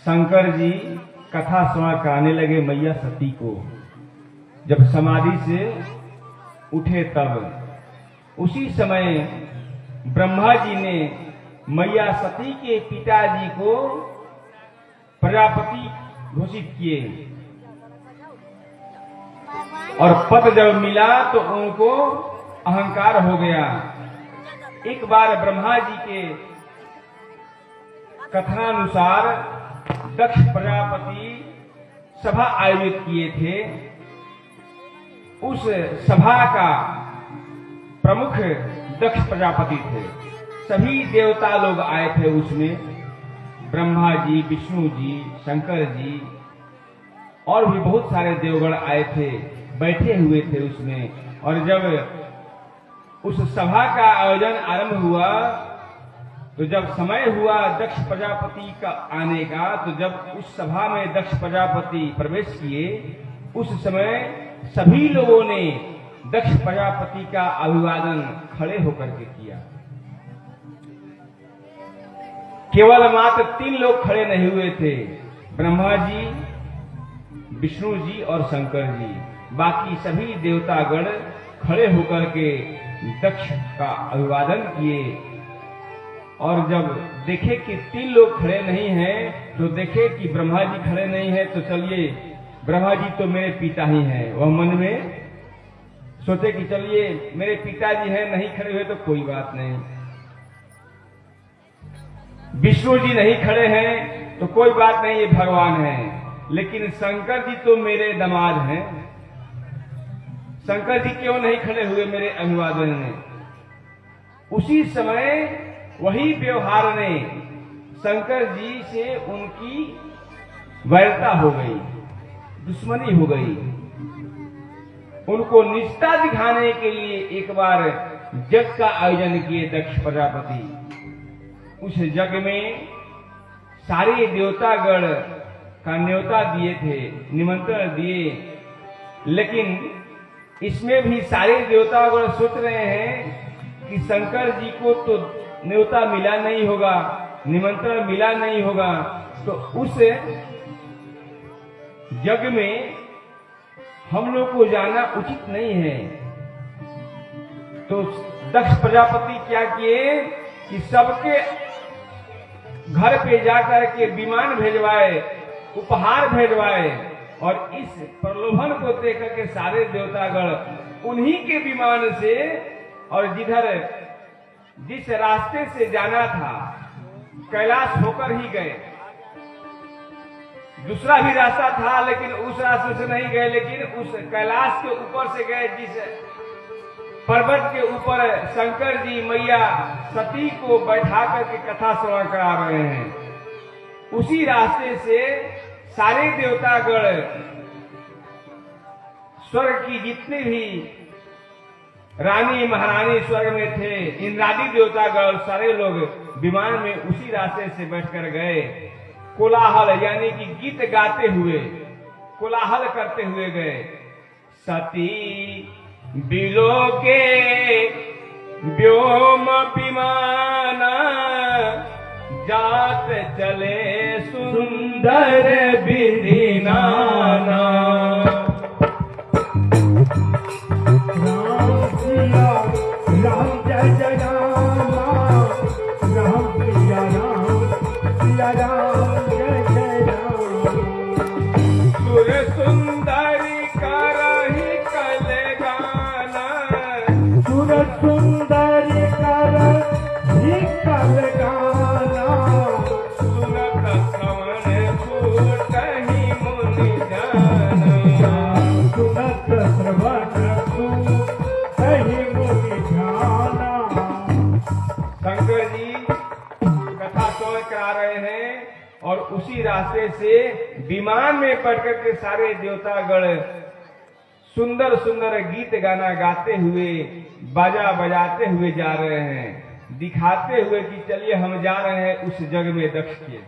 शंकर जी कथा श्रवण कराने लगे मैया सती को। जब समाधि से उठे तब उसी समय ब्रह्मा जी ने मैया सती के पिताजी को प्रजापति घोषित किए और पद जब मिला तो उनको अहंकार हो गया। एक बार ब्रह्मा जी के कथनानुसार दक्ष प्रजापति सभा आयोजित किए थे। उस सभा का प्रमुख दक्ष प्रजापति थे। सभी देवता लोग आए थे उसमें, ब्रह्मा जी, विष्णु जी, शंकर जी और भी बहुत सारे देवगण आए थे, बैठे हुए थे उसमें। और जब उस सभा का आयोजन आरंभ हुआ तो जब समय हुआ दक्ष प्रजापति का आने का, तो जब उस सभा में दक्ष प्रजापति प्रवेश किए उस समय सभी लोगों ने दक्ष प्रजापति का अभिवादन खड़े होकर के किया। केवल मात्र 3 लोग खड़े नहीं हुए थे, ब्रह्मा जी, विष्णु जी और शंकर जी। बाकी सभी देवतागण खड़े होकर के दक्ष का अभिवादन किए। और जब देखे कि 3 लोग खड़े नहीं हैं, तो देखे कि ब्रह्मा जी खड़े नहीं हैं, तो चलिए ब्रह्मा जी तो मेरे पिता ही हैं। वह मन में सोचे कि चलिए मेरे पिताजी हैं, नहीं खड़े हुए तो कोई बात नहीं। विष्णु जी नहीं खड़े हैं तो कोई बात नहीं, ये भगवान हैं। लेकिन शंकर जी तो मेरे दामाद हैं, शंकर जी क्यों नहीं खड़े हुए मेरे अभिवादन में। उसी समय वही व्यवहार ने शंकर जी से उनकी वैरता हो गई, दुश्मनी हो गई। उनको निष्ठा दिखाने के लिए एक बार यज्ञ का आयोजन किए दक्ष प्रजापति। उस यज्ञ में सारे देवतागण का न्योता दिए थे, निमंत्रण दिए। लेकिन इसमें भी सारे देवतागण सोच रहे हैं कि शंकर जी को तो न्योता मिला नहीं होगा, निमंत्रण मिला नहीं होगा, तो उस यज्ञ में हम लोग को जाना उचित नहीं है। तो दक्ष प्रजापति क्या किए कि सबके घर पे जाकर के विमान भेजवाए, उपहार भेजवाए। और इस प्रलोभन को देख करके सारे देवतागण उन्हीं के विमान से, और जिस रास्ते से जाना था कैलाश होकर ही गए। दूसरा भी रास्ता था लेकिन उस रास्ते से नहीं गए, लेकिन उस कैलाश के ऊपर से गए जिस पर्वत के ऊपर शंकर जी मैया सती को बैठा करके कथा श्रवण करा रहे हैं। उसी रास्ते से सारे देवतागण, स्वर्ग की जितने भी रानी महारानी स्वर्ग में थे, इंद्रादी देवतागण सारे लोग विमान में उसी रास्ते से बैठकर गए। कोलाहल यानी कि गीत गाते हुए, कोलाहल करते हुए गए। सती बिलो के व्योम विमान जात चले सुंदर विधि नाना। राम जय जय राम, राम प्रिया राम, प्रिया राम जय जय राम। सुर सुंदरी करहि कल गाना, सुर सुंदरी करहि कल गाना। सुनत श्रवण छूटहि मुनि जाना, सुनत श्रवण छूटहि मुनि जाना। शंकर जी कथा श्रवण करा रहे हैं और उसी रास्ते से विमान में पढ़कर के सारे देवतागण सुंदर सुंदर गीत गाना गाते हुए, बाजा बजाते हुए जा रहे हैं, दिखाते हुए कि चलिए हम जा रहे हैं उस जग में दक्ष के।